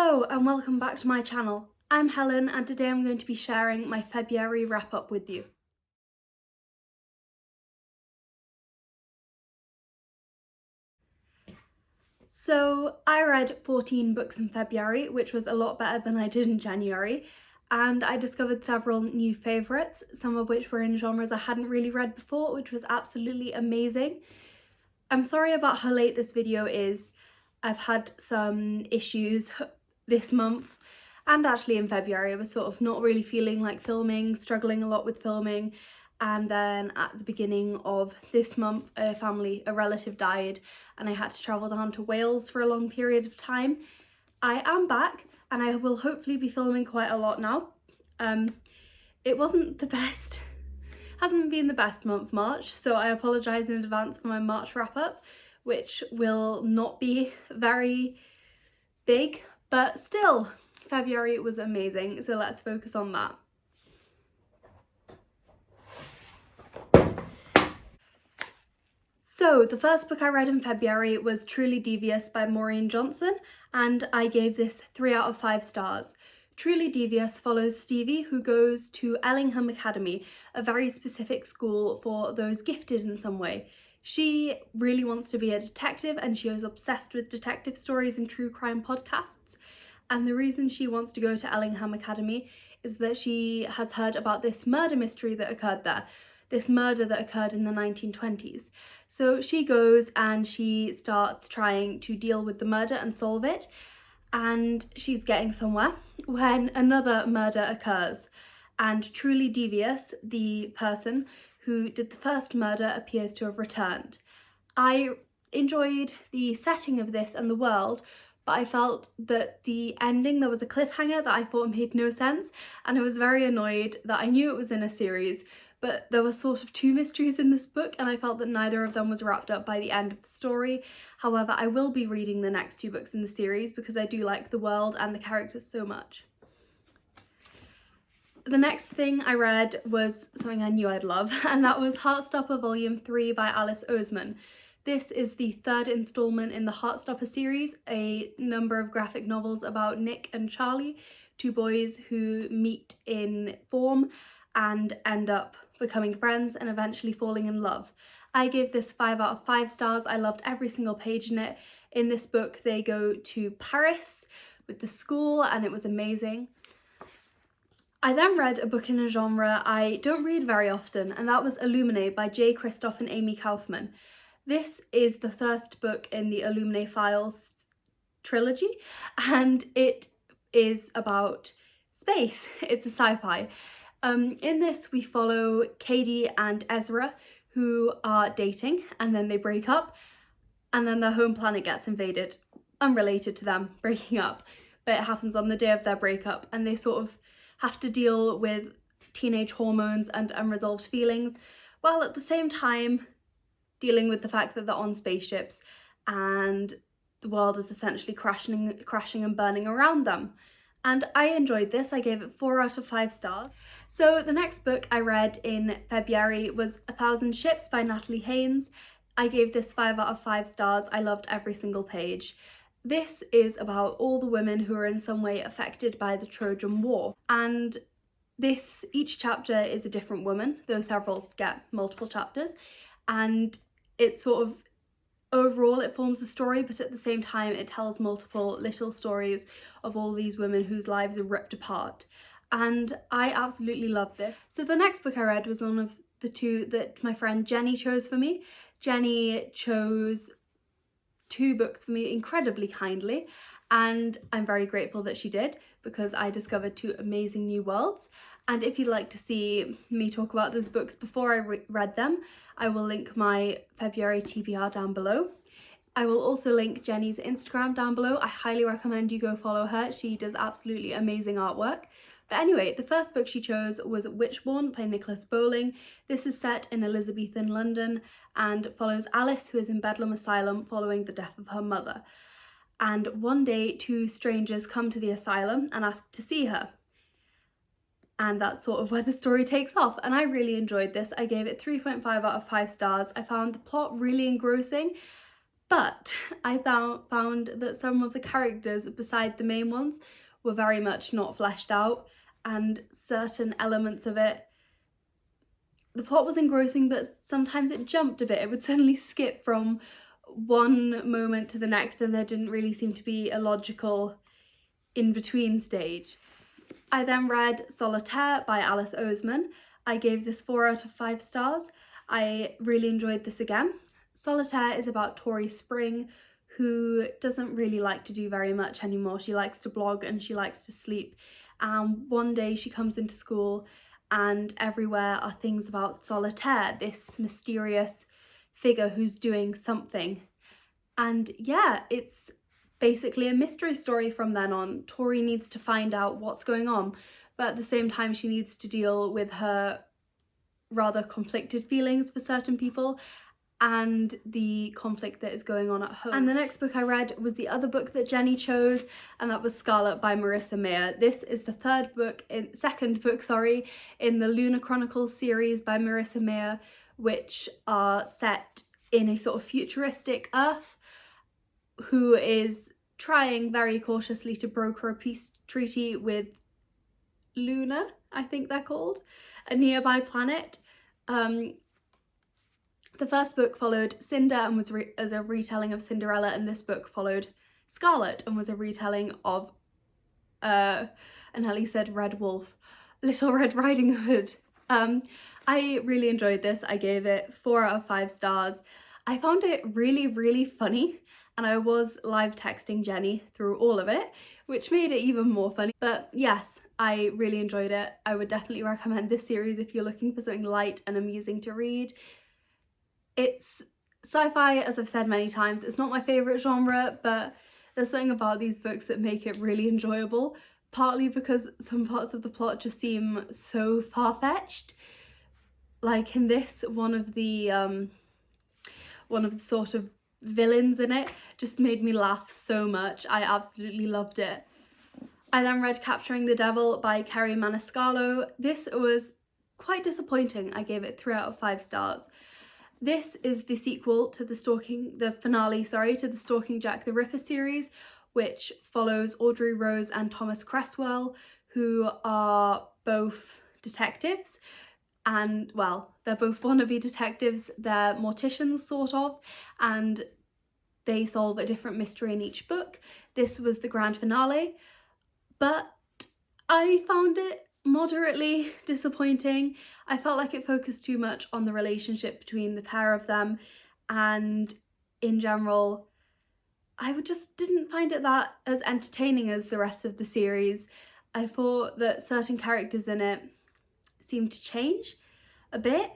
Hello and welcome back to my channel. I'm Helen and today I'm going to be sharing my February wrap up with you. So I read 14 books in February, which was a lot better than I did in January, and I discovered several new favourites, some of which were in genres I hadn't really read before, which was absolutely amazing. I'm sorry about how late this video is. I've had some issues this month. And actually in February I was sort of not really feeling like filming, struggling a lot with filming, and then at the beginning of this month a relative died and I had to travel down to Wales for a long period of time. I am back and I will hopefully be filming quite a lot now. It wasn't the best, hasn't been the best month, March, so I apologise in advance for my March wrap up, which will not be very big, but still. February was amazing, so let's focus on that. So the first book I read in February was Truly Devious by Maureen Johnson, and I gave this 3 out of 5 stars. Truly Devious follows Stevie, who goes to Ellingham Academy, a very specific school for those gifted in some way. She really wants to be a detective and she is obsessed with detective stories and true crime podcasts. And the reason she wants to go to Ellingham Academy is that she has heard about this murder mystery that occurred there, this murder that occurred in the 1920s. So she goes and she starts trying to deal with the murder and solve it, and she's getting somewhere when another murder occurs. And Truly Devious, the person who did the first murder, appears to have returned. I enjoyed the setting of this and the world, but I felt that the ending, there was a cliffhanger that I thought made no sense, and I was very annoyed that I knew it was in a series, but there were sort of 2 mysteries in this book and I felt that neither of them was wrapped up by the end of the story. However, I will be reading the next 2 books in the series because I do like the world and the characters so much. The next thing I read was something I knew I'd love, and that was Heartstopper Volume 3 by Alice Oseman. This is the 3rd instalment in the Heartstopper series, a number of graphic novels about Nick and Charlie, 2 boys who meet in form and end up becoming friends and eventually falling in love. I gave this 5 out of 5 stars. I loved every single page in it. In this book they go to Paris with the school and it was amazing. I then read a book in a genre I don't read very often, and that was Illuminated by J. Kristoff and Amy Kaufman. This is the first book in the Illuminated Files trilogy, and it is about space. It's a sci-fi. In this we follow Katie and Ezra, who are dating and then they break up and then their home planet gets invaded, unrelated to them breaking up, but it happens on the day of their breakup, and they sort of have to deal with teenage hormones and unresolved feelings, while at the same time dealing with the fact that they're on spaceships and the world is essentially crashing and burning around them. And I enjoyed this. I gave it 4 out of 5 stars. So the next book I read in February was 1,000 Ships by Natalie Haynes. I gave this 5 out of 5 stars. I loved every single page. This is about all the women who are in some way affected by the Trojan War, and each chapter is a different woman, though several get multiple chapters, and it sort of, overall it forms a story, but at the same time it tells multiple little stories of all these women whose lives are ripped apart, and I absolutely love this. So the next book I read was one of the 2 that my friend Jenny chose for me. Jenny chose 2 books for me incredibly kindly, and I'm very grateful that she did, because I discovered 2 amazing new worlds. And if you'd like to see me talk about those books before I read them, I will link my February TBR down below. I will also link Jenny's Instagram down below. I highly recommend you go follow her. She does absolutely amazing artwork. But anyway, the first book she chose was Witchborn by Nicholas Bowling. This is set in Elizabethan London and follows Alice, who is in Bedlam Asylum following the death of her mother. And one day 2 strangers come to the asylum and ask to see her. And that's sort of where the story takes off, and I really enjoyed this. I gave it 3.5 out of 5 stars. I found the plot really engrossing. But I found that some of the characters beside the main ones were very much not fleshed out, and certain elements of it, the plot was engrossing, but sometimes it jumped a bit. It would suddenly skip from one moment to the next, and there didn't really seem to be a logical in-between stage. I then read Solitaire by Alice Oseman. I gave this 4 out of 5 stars. I really enjoyed this again. Solitaire is about Tori Spring, who doesn't really like to do very much anymore. She likes to blog and she likes to sleep. And one day she comes into school and everywhere are things about Solitaire, this mysterious figure who's doing something. And yeah, it's basically a mystery story from then on. Tori needs to find out what's going on, but at the same time she needs to deal with her rather conflicted feelings for certain people and the conflict that is going on at home. And the next book I read was the other book that Jenny chose, and that was Scarlet by Marissa Meyer. This is the second book in the Lunar Chronicles series by Marissa Meyer, which are set in a sort of futuristic Earth, who is trying very cautiously to broker a peace treaty with Luna, I think they're called, a nearby planet. The first book followed Cinder and was as a retelling of Cinderella, and this book followed Scarlet and was a retelling of, and Ellie said Red Wolf, Little Red Riding Hood. I really enjoyed this. I gave it 4 out of 5 stars. I found it really, really funny, and I was live texting Jenny through all of it, which made it even more funny. But yes, I really enjoyed it. I would definitely recommend this series if you're looking for something light and amusing to read. It's sci-fi, as I've said many times. It's not my favourite genre, but there's something about these books that make it really enjoyable, partly because some parts of the plot just seem so far-fetched. Like in this, one of the sort of villains in it just made me laugh so much. I absolutely loved it. I then read Capturing the Devil by Kerry Maniscalco. This was quite disappointing. I gave it 3 out of 5 stars. This is the sequel to the finale to the Stalking Jack the Ripper series, which follows Audrey Rose and Thomas Cresswell, who are both detectives. And, well, they're both wannabe detectives. They're morticians, sort of, and they solve a different mystery in each book. This was the grand finale, but I found it moderately disappointing. I felt like it focused too much on the relationship between the pair of them, and in general, I just didn't find it that as entertaining as the rest of the series. I thought that certain characters in it seemed to change a bit,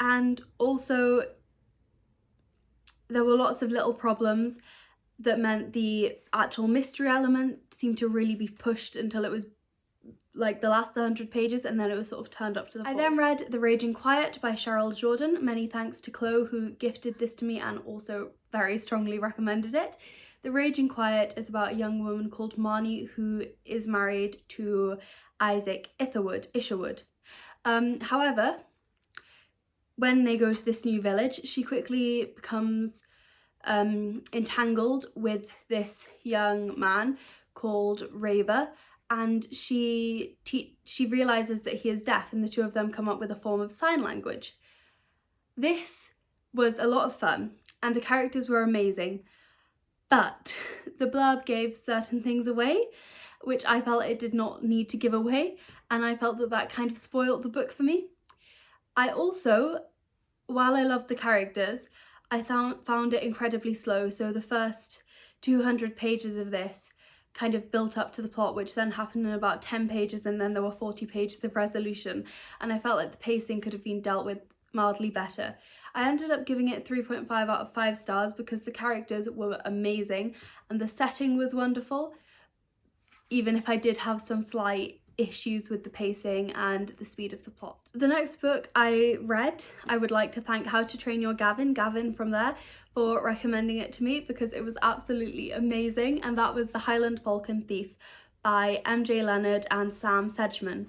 and also there were lots of little problems that meant the actual mystery element seemed to really be pushed until it was like the last 100 pages, and then it was sort of turned up to the full. I then read The Raging Quiet by Cheryl Jordan. Many thanks to Chloe, who gifted this to me and also very strongly recommended it. The Raging Quiet is about a young woman called Marnie who is married to Isaac Isherwood. However, when they go to this new village, she quickly becomes entangled with this young man called Raver, and she realises that he is deaf, and the two of them come up with a form of sign language. This was a lot of fun, and the characters were amazing, but the blurb gave certain things away, which I felt it did not need to give away, and I felt that that kind of spoiled the book for me. I also, while I loved the characters, I found it incredibly slow, so the first 200 pages of this kind of built up to the plot, which then happened in about 10 pages, and then there were 40 pages of resolution, and I felt like the pacing could have been dealt with mildly better. I ended up giving it 3.5 out of 5 stars because the characters were amazing and the setting was wonderful, even if I did have some slight issues with the pacing and the speed of the plot. The next book I read, I would like to thank How to Train Your Gavin from there for recommending it to me because it was absolutely amazing, and that was The Highland Falcon Thief by MJ Leonard and Sam Sedgman.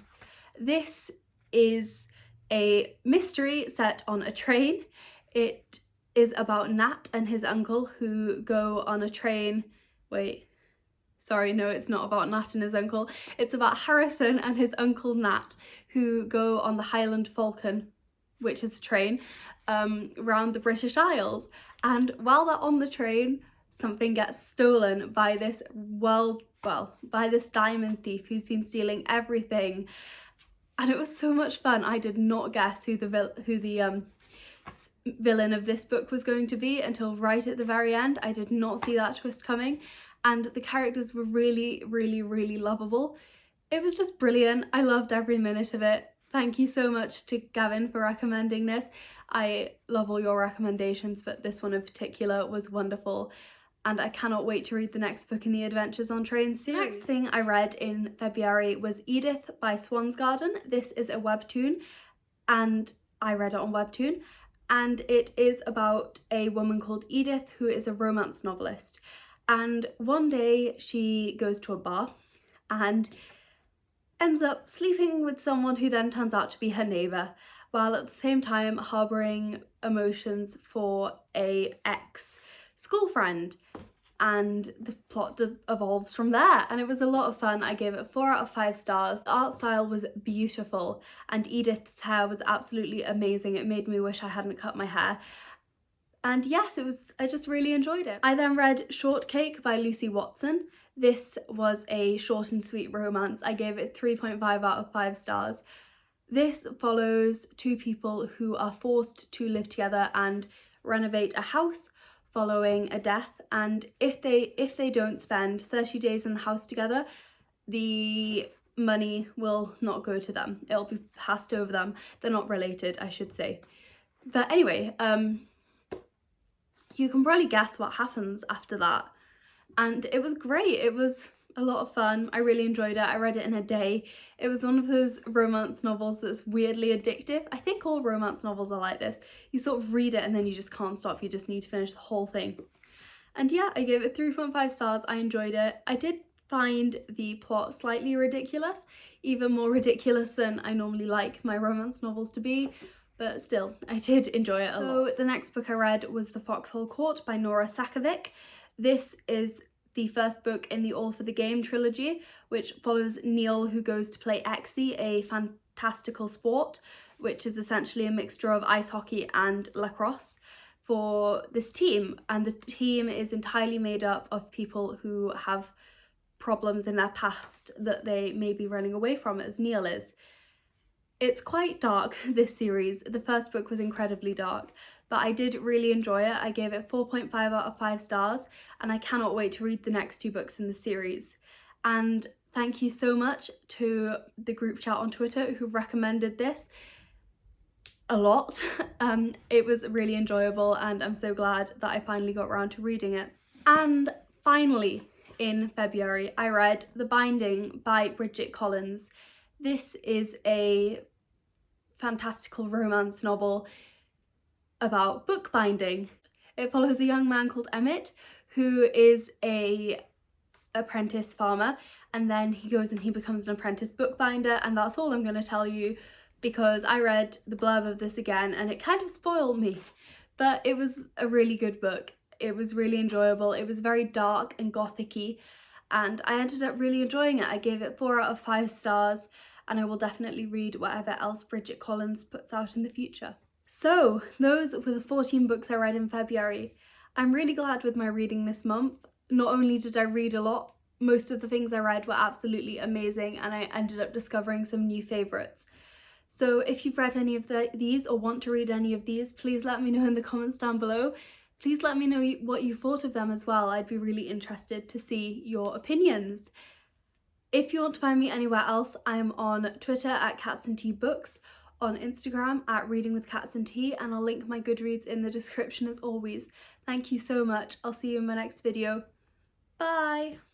This is a mystery set on a train. It is about Nat and his uncle who go on a train. Wait, sorry, no, it's not about Nat and his uncle. It's about Harrison and his uncle Nat who go on the Highland Falcon, which is a train, around the British Isles. And while they're on the train, something gets stolen by this by this diamond thief who's been stealing everything. And it was so much fun. I did not guess who the villain of this book was going to be until right at the very end. I did not see that twist coming, and the characters were really, really, really lovable. It was just brilliant. I loved every minute of it. Thank you so much to Gavin for recommending this. I love all your recommendations, but this one in particular was wonderful, and I cannot wait to read the next book in the Adventures on Trains series. The next thing I read in February was Edith by Swan's Garden. This is a webtoon, and I read it on Webtoon, and it is about a woman called Edith who is a romance novelist. And one day she goes to a bar and ends up sleeping with someone who then turns out to be her neighbour, while at the same time harbouring emotions for a ex-school friend. And the plot evolves from there, and it was a lot of fun. I gave it 4 out of 5 stars. The art style was beautiful, and Edith's hair was absolutely amazing. It made me wish I hadn't cut my hair. And yes, I just really enjoyed it. I then read Shortcake by Lucy Watson. This was a short and sweet romance. I gave it 3.5 out of 5 stars. This follows 2 people who are forced to live together and renovate a house following a death, and if they don't spend 30 days in the house together, the money will not go to them. It'll be passed over them. They're not related, I should say. But anyway, you can probably guess what happens after that, and it was great. It was a lot of fun. I really enjoyed it. I read it in a day. It was one of those romance novels that's weirdly addictive. I think all romance novels are like this. You sort of read it and then you just can't stop. You just need to finish the whole thing. And yeah, I gave it 3.5 stars. I enjoyed it. I did find the plot slightly ridiculous, even more ridiculous than I normally like my romance novels to be, but still, I did enjoy it a lot. So the next book I read was The Foxhole Caught by Nora Sakovic. This is the first book in the All for the Game trilogy, which follows Neil, who goes to play Exie, a fantastical sport, which is essentially a mixture of ice hockey and lacrosse, for this team. And the team is entirely made up of people who have problems in their past that they may be running away from, as Neil is. It's quite dark, this series. The first book was incredibly dark, but I did really enjoy it. I gave it 4.5 out of 5 stars, and I cannot wait to read the next 2 books in the series. And thank you so much to the group chat on Twitter who recommended this a lot. It was really enjoyable, and I'm so glad that I finally got around to reading it. And finally, in February, I read The Binding by Bridget Collins. This is a fantastical romance novel about bookbinding. It follows a young man called Emmett who is a apprentice farmer, and then he goes and he becomes an apprentice bookbinder, and that's all I'm going to tell you because I read the blurb of this again and it kind of spoiled me. But it was a really good book. It was really enjoyable. It was very dark and gothic-y, and I ended up really enjoying it. I gave it 4 out of 5 stars, and I will definitely read whatever else Bridget Collins puts out in the future. So those were the 14 books I read in February. I'm really glad with my reading this month. Not only did I read a lot, most of the things I read were absolutely amazing, and I ended up discovering some new favourites. So if you've read any of these or want to read any of these, please let me know in the comments down below. Please let me know what you thought of them as well. I'd be really interested to see your opinions. If you want to find me anywhere else, I am on Twitter at catsandteabooks, on Instagram at readingwithcatsandtea, and I'll link my Goodreads in the description as always. Thank you so much. I'll see you in my next video. Bye!